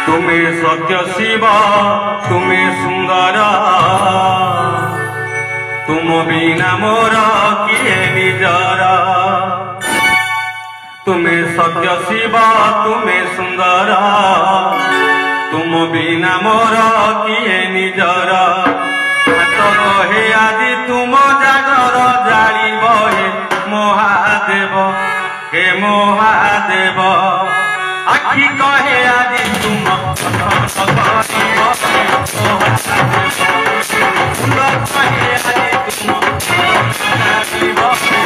तुमे सत्य शिव तुमे सुंदर तुम बिना मोर किए निजर तुमे सत्य शिव तुमे सुंदर तुम बिना मोर किए निजर तो कहे आज तुम जागर जालिब हे महादेव हे महादेव आखि कहे आज तुम कहे आज तुम